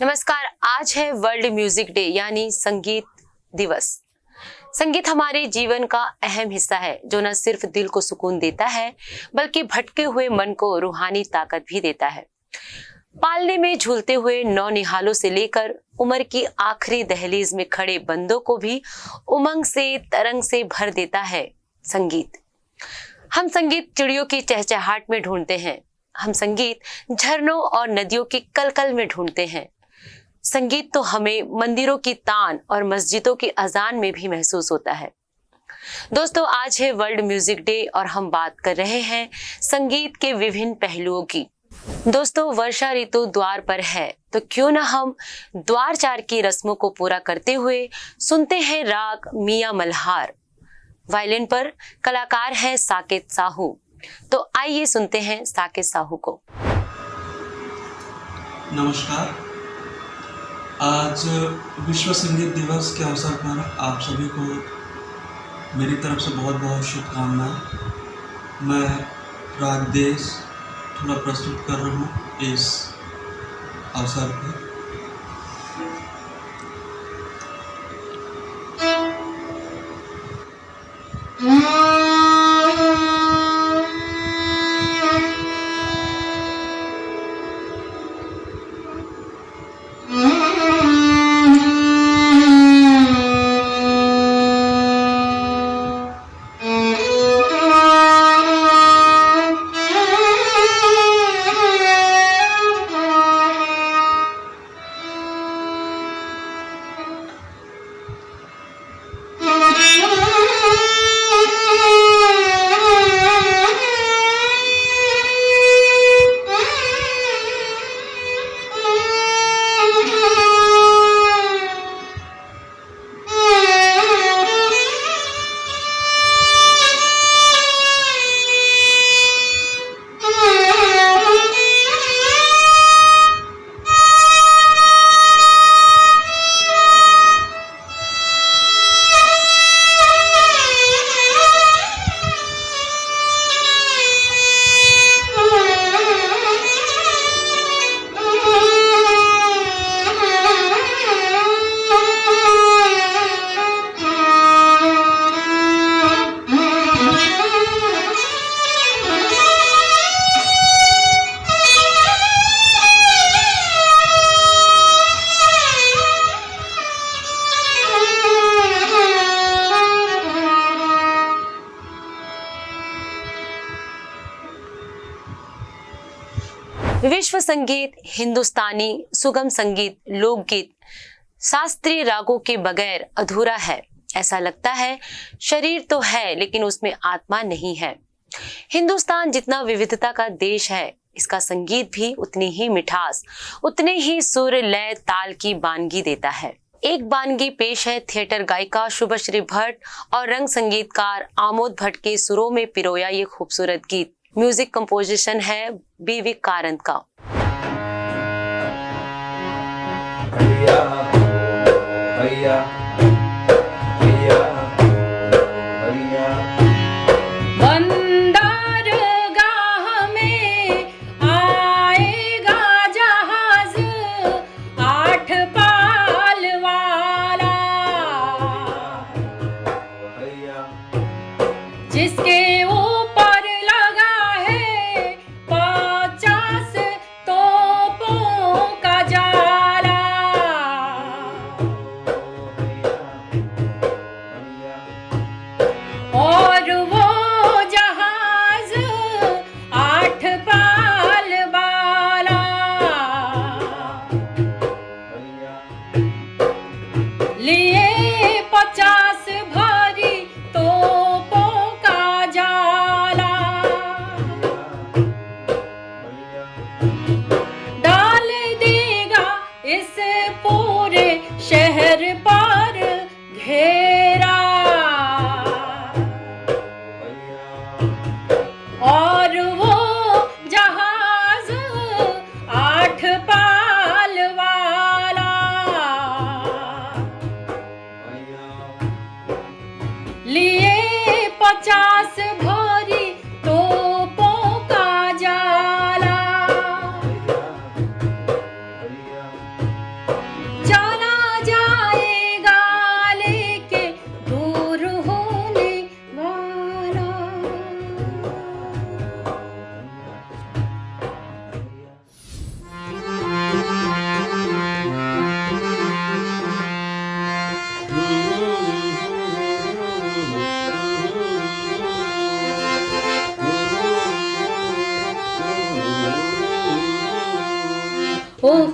नमस्कार। आज है वर्ल्ड म्यूजिक डे यानी संगीत दिवस। संगीत हमारे जीवन का अहम हिस्सा है जो न सिर्फ दिल को सुकून देता है बल्कि भटके हुए मन को रूहानी ताकत भी देता है। पालने में झूलते हुए नौनिहालों से लेकर उम्र की आखिरी दहलीज में खड़े बंदों को भी उमंग से तरंग से भर देता है संगीत। हम संगीत चिड़ियों की चहचहाट में ढूंढते हैं, हम संगीत झरनों और नदियों की कलकल में ढूंढते हैं। संगीत तो हमें मंदिरों की तान और मस्जिदों की अजान में भी महसूस होता है। दोस्तों, आज है वर्ल्ड म्यूजिक डे और हम बात कर रहे हैं संगीत के विभिन्न पहलुओं की। दोस्तों, वर्षा ऋतु द्वार पर है तो क्यों ना हम द्वारचार की रस्मों को पूरा करते हुए सुनते हैं राग मियां मल्हार। वायलिन पर कलाकार है साकेत साहू। तो आइए सुनते हैं साकेत साहू को। नमस्कार। आज विश्व संगीत दिवस के अवसर पर आप सभी को मेरी तरफ से बहुत बहुत शुभकामनाएं। मैं राग देश थोड़ा प्रस्तुत कर रहा हूँ इस अवसर पर। विश्व संगीत हिंदुस्तानी सुगम संगीत, लोकगीत, शास्त्रीय रागों के बगैर अधूरा है। ऐसा लगता है शरीर तो है लेकिन उसमें आत्मा नहीं है। हिंदुस्तान जितना विविधता का देश है, इसका संगीत भी उतनी ही मिठास, उतने ही सुर लय ताल की बानगी देता है। एक बानगी पेश है थिएटर गायिका शुभश्री भट्ट और रंग संगीतकार आमोद भट्ट के सुरों में पिरोया ये खूबसूरत गीत। म्यूजिक कंपोजिशन है बीवी कारंत का। भैया भैया भैया भैया बंदरगाह में आएगा जहाज 8 पाल वाला, भैया जिसके ऊपर लगा है 50 तोपों का जाला। और वो जहाज 8 पाल वाला लिए 50 भारी तोपों का जाला। डाल देगा इस पूरे शहर पर घेरा, और वो जहाज 8 पाल वाला लिए 50 भारी तोपों का जाला।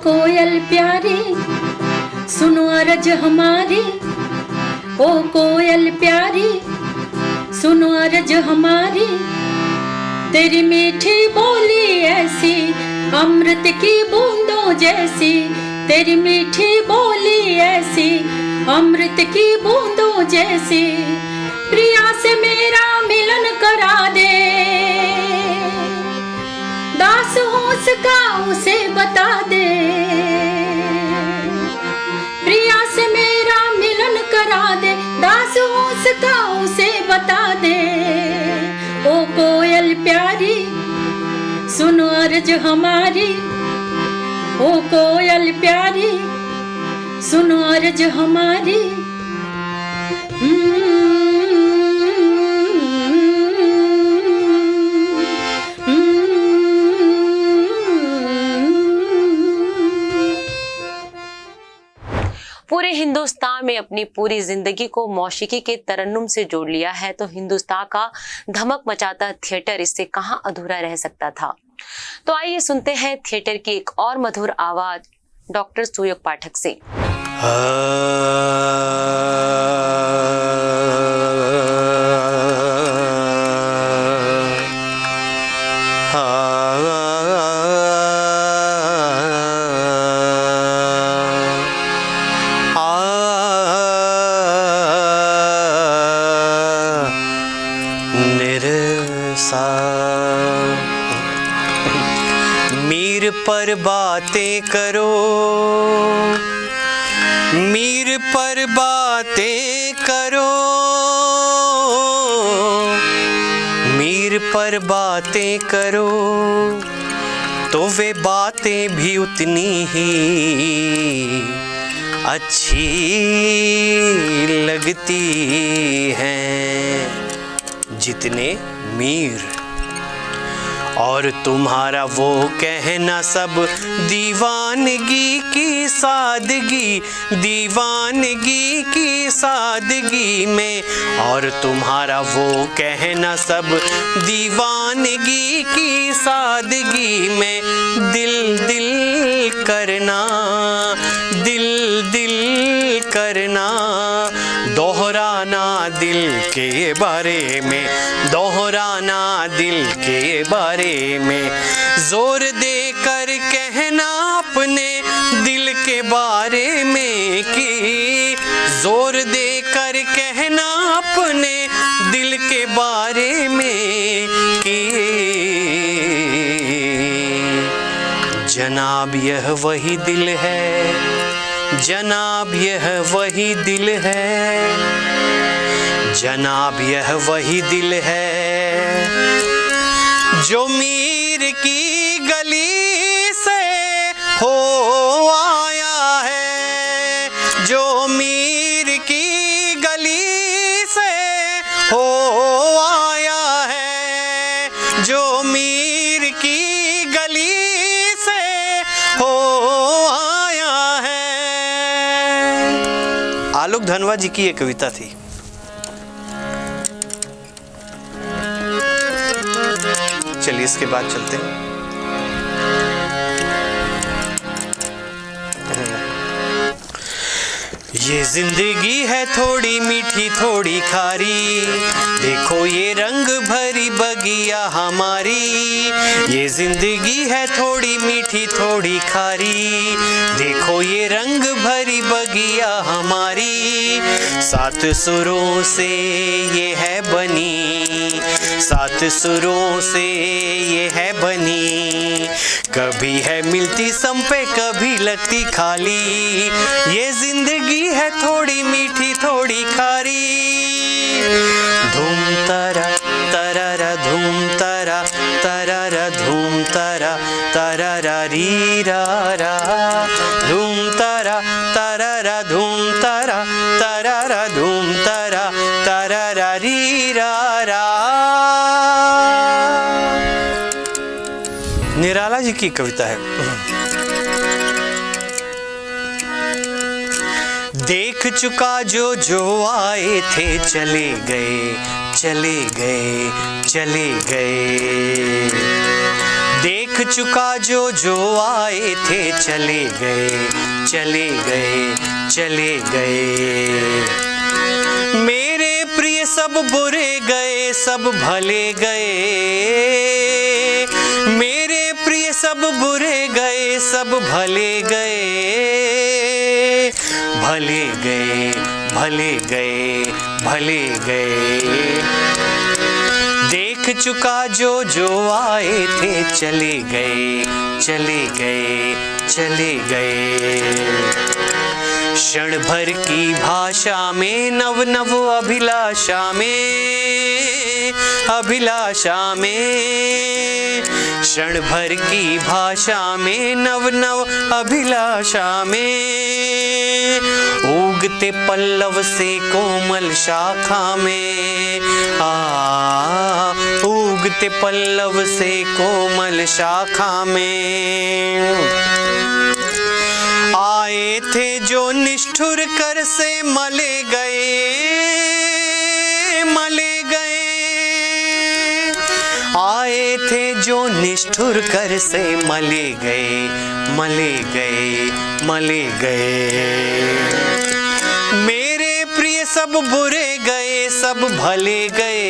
कोयल प्यारी सुनो अर्ज हमारी, ओ कोयल प्यारी सुनो अर्ज हमारी। तेरी मीठी बोली ऐसी अमृत की बूंदों जैसी, तेरी मीठी बोली ऐसी अमृत की बूंदों जैसी। प्रिया से मेरा मिलन करा दे, दास हूँ उसका उसे बता दे। प्रिया से मेरा मिलन करा दे, दास हूँ उसका उसे बता दे। ओ कोयल प्यारी सुनो अर्ज हमारी, ओ कोयल प्यारी सुनो अर्ज हमारी। पूरे हिंदुस्तान में अपनी पूरी जिंदगी को मौसीकी के तरन्नुम से जोड़ लिया है, तो हिंदुस्तान का धमक मचाता थिएटर इससे कहां अधूरा रह सकता था। तो आइए सुनते हैं थिएटर की एक और मधुर आवाज डॉक्टर सुयोग पाठक से। मीर पर बातें करो, मीर पर बातें करो, मीर पर बातें करो, तो वे बातें भी उतनी ही अच्छी लगती हैं जितने मीर। और तुम्हारा वो कहना सब दीवानगी की सादगी, दीवानगी की सादगी में। और तुम्हारा वो कहना सब दीवानगी की सादगी में। दिल दिल करना, दिल दिल करना, दोहराना दिल के बारे में, दोहराना दिल के बारे में। जोर दे कर कहना अपने दिल के बारे में कि, जोर दे कर कहना अपने दिल के बारे में कि जनाब यह वही दिल है, जनाब यह वही दिल है, जनाब यह वही दिल है जो मीर की गली से हो आया है, जो मीर की गली से हो आया है, जो मीर की गली से हो आया है। आलोक धनवा जी की एक कविता थी। चलिए इसके बाद चलते हैं। ये जिंदगी है थोड़ी मीठी थोड़ी खारी, देखो ये रंग भरी बगिया हमारी। ये जिंदगी है थोड़ी मीठी थोड़ी खारी, देखो ये रंग भरी बगिया हमारी। सात सुरों से ये है बनी, सात सुरों से ये है बनी। कभी है मिलती सम पे कभी लगती खाली, ये जिंदगी है थोड़ी मीठी थोड़ी खारी। धूम तरा तररा धूम तरा तररा धूम तरा तररा री रा रा। धूम तरा तररा धूम तरा तररा धूम तरा तररा री रा रा। निराला जी की कविता है। देख चुका जो जो आए थे चले गए, चले गए, चले गए। देख देख चुका जो जो आए थे, चले गए चले गए चले गए। मेरे प्रिय सब बुरे गए, सब भले गए। मेरे प्रिय सब बुरे गए, सब भले गए। भले गए भले गए भले गए। देख चुका जो जो आए थे, चले गए चले गए चले गए। क्षण भर की भाषा में, नव नव अभिलाषा में, अभिलाषा में। क्षण भर की भाषा में, नव नव अभिलाषा में। उगते पल्लव से कोमल शाखा में, उगते पल्लव से कोमल शाखा में। आए थे जो निष्ठुर कर से मले गए, मले गए। आए थे जो निष्ठुर कर से मले गए, मले गए मले गए। मेरे प्रिय सब बुरे गए, सब भले गए।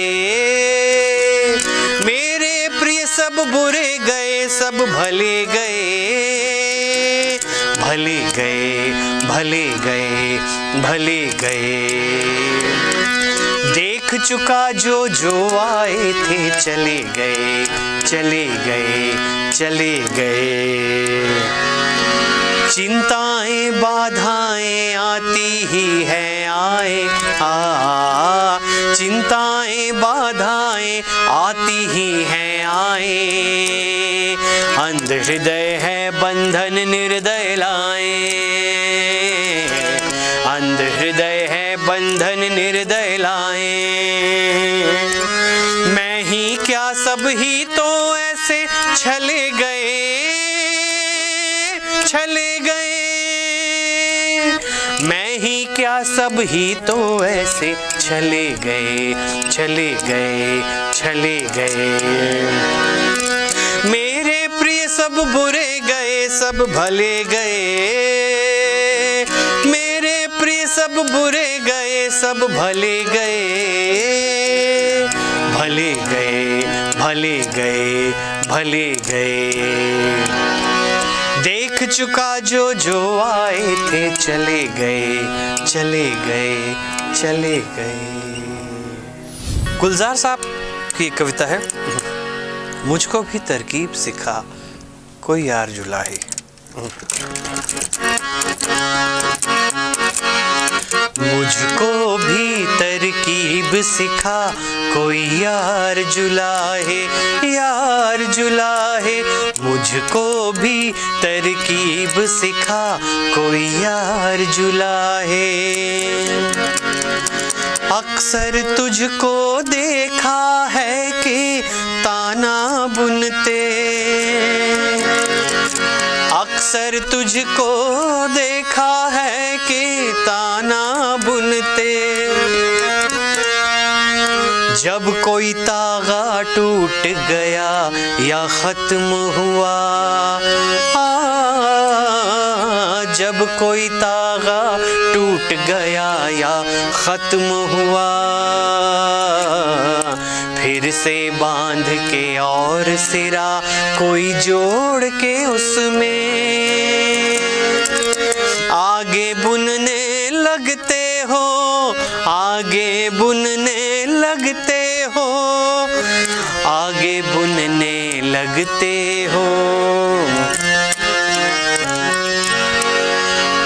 मेरे प्रिय सब बुरे गए, सब भले गए। भले गए भले गए भले गए। देख चुका जो जो आए थे, चले गए चले गए चले गए। चिंताएं बाधाएं आती ही है आए, चिंताएं बाधाएं आती ही है आए। अंध हृदय है बंधन निर्दय लाए, अंध हृदय है बंधन निर्दय लाए। मैं ही क्या सब ही तो ऐसे छले गए, छले गए। मैं ही क्या सब ही तो ऐसे छले गए, छले गए छले गए। मेरे प्रिय सब बुरे गए, सब भले गए। मेरे प्रिय सब बुरे गए, सब भले गए। भले गए भले गए भले गए। देख चुका जो जो आए थे, चले गए चले गए चले गए। गुलजार साहब की कविता है, मुझको भी तरकीब सिखा कोई यार जुलाहे। मुझको भी तरकीब सिखा कोई यार जुलाहे, यार जुलाहे। मुझको भी तरकीब सिखा कोई यार जुलाहे। अक्सर तुझको देखा है कि ताना बुनते, अक्सर तुझको देखा है कि ताना बुनते। जब कोई तागा टूट गया या खत्म हुआ, जब कोई तागा टूट गया या खत्म हुआ, फिर से बांध के और सिरा कोई जोड़ के उसमें आगे बुनने लगते हो, आगे बुनने लगते हो, आगे बुनने लगते हो।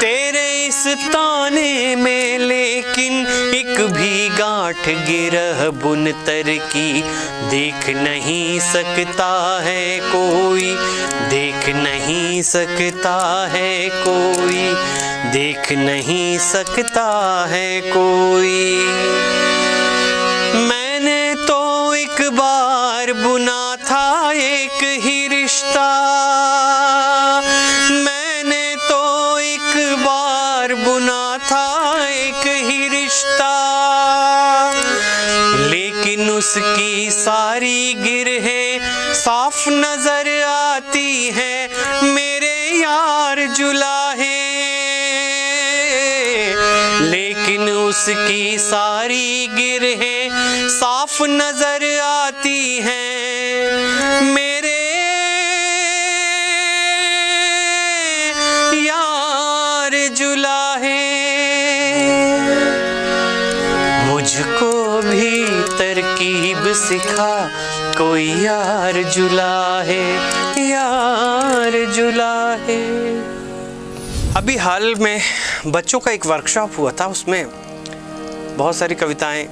तेरे इस ताने में लेकिन एक भी गांठ गिरह बुनतर की देख नहीं सकता है कोई, देख नहीं सकता है कोई, देख नहीं सकता है कोई। मैंने तो एक बार बुना था एक ही रिश्ता, मैंने तो एक बार बुना था एक ही रिश्ता, लेकिन उसकी सारी गिरहें साफ नजर आती है मेरे यार जुलाहे, लेकिन उसकी सारी गिरहें साफ नजर आती हैं मेरे यार जुलाहे। मुझको भी तरकीब सिखा कोई यार जुलाहे, यार जुलाहे। अभी हाल में बच्चों का एक वर्कशॉप हुआ था, उसमें बहुत सारी कविताएं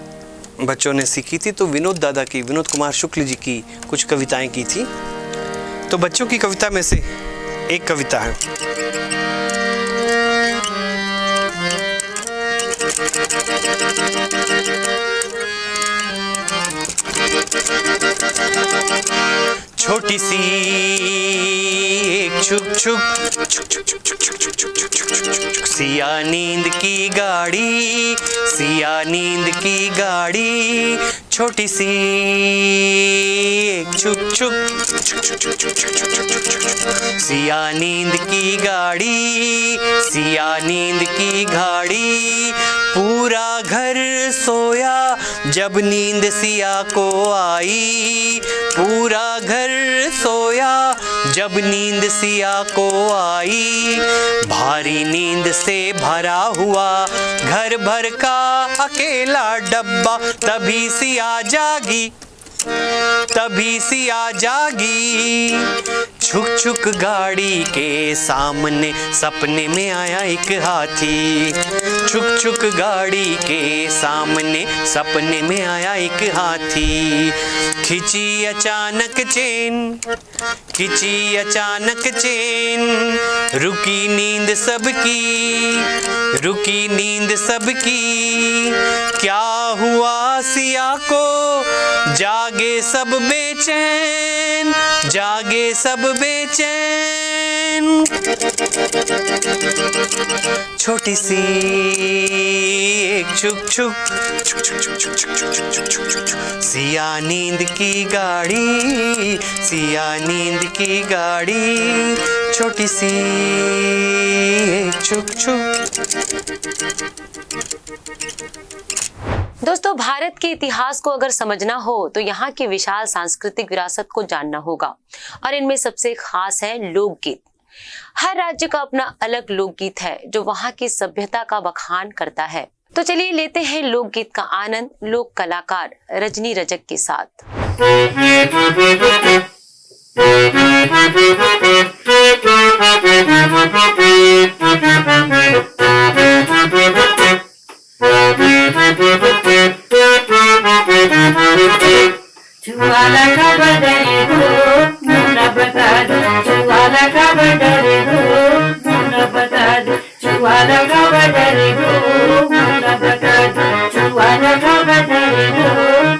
बच्चों ने सीखी थी। तो विनोद कुमार शुक्ल जी की कुछ कविताएं की थी। तो बच्चों की कविता में से एक कविता है, छोटी सी एक छुक छुक सिया नींद की गाड़ी, सिया नींद की गाड़ी, छोटी सी एक छुक छुक सिया नींद की गाड़ी, सिया नींद की गाड़ी। पूरा घर सोया जब नींद सिया को आई, पूरा घर सोया जब नींद सिया को आई। भारी नींद से भरा हुआ घर भर का अकेला डब्बा, तभी सिया जागी, तभी सिया जागी। छुक छुक गाड़ी के सामने सपने में आया एक हाथी, छुक छुक गाड़ी के सामने सपने में आया एक हाथी। खिंची अचानक चेन, खिंची अचानक चेन, रुकी नींद सबकी, रुकी नींद सबकी। क्या हुआ सिया को, जागे सब बेचैन, जागे सब बेचैन। छोटी सी एक छुक छुक सिया नींद की गाड़ी, सिया नींद की गाड़ी, छोटी सी एक छुक छुक। दोस्तों, भारत के इतिहास को अगर समझना हो तो यहाँ की विशाल सांस्कृतिक विरासत को जानना होगा, और इनमें सबसे खास है लोकगीत। हर राज्य का अपना अलग लोकगीत है जो वहाँ की सभ्यता का बखान करता है। तो चलिए लेते हैं लोकगीत का आनंद लोक कलाकार रजनी रजक के साथ। चुवाला का बदले हो मुन्ना बता दो, चुवाला का बदले हो मुन्ना बता दो, चुवाला का बदले हो मुन्ना बता दो, चुवाला का बदले हो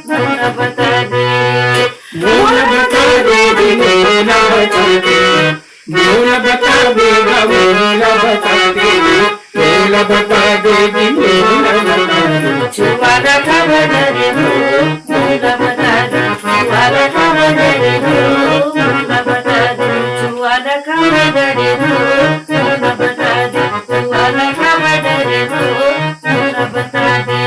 मुन्ना बता दे, मुन्ना बता दे, मुन्ना बता दे, मुन्ना बता दे, मुन्ना बता दे, मुन्ना बता दे, मुन्ना बता दे, चुवाला का बदले हो मुन्ना बता दे, चुवाला का बदले हो मुन्ना बता दे, चुवाला का बदले हो मुन्ना बता दे, चुवाला का बदले हो मुन्ना बता दे।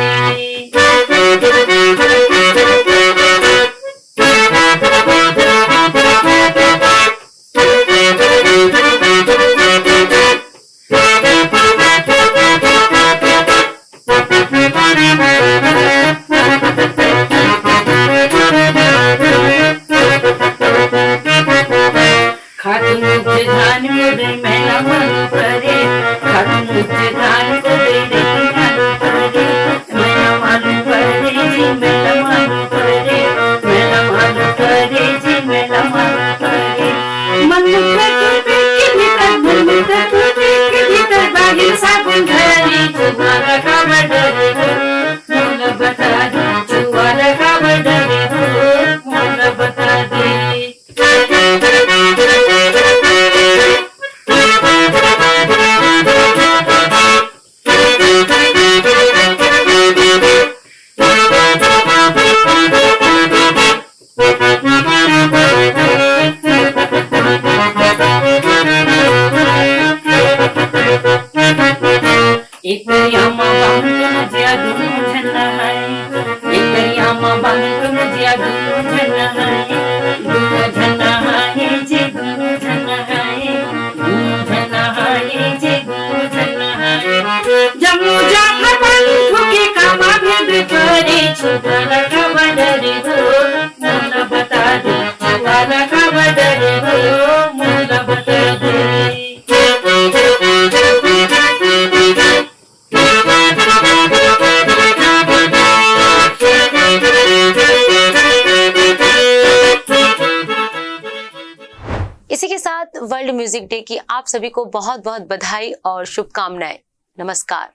धान को दे मेला मन करे, खाटू धान को दे मन करे, मेला मन करे जी मेला मन करे, मेला मन करे जी मेला मन करे। मन के भीतर के भीतर बागिन साबुन धरी, चुवाला का बदले हो मुन्ना बता दे, चुवाला का बदले हो मुन्ना बता दे। एक दरियामा बांधून नदिया दोनों जन नहाए एक दरियामा बांधून नदिया दोनों जन नहाए दोनों जन नहाए जे दोनों जन नहाए दोनों जन नहाए जे दोनों जन नहाए जम्मू जाकर बंधु के कामा भेद करे छुआला का बदरी हो मोला बता दे छुआला का बदरी हो मोला बता दे इसी के साथ वर्ल्ड म्यूजिक डे की आप सभी को बहुत बहुत बधाई और शुभकामनाएं। नमस्कार।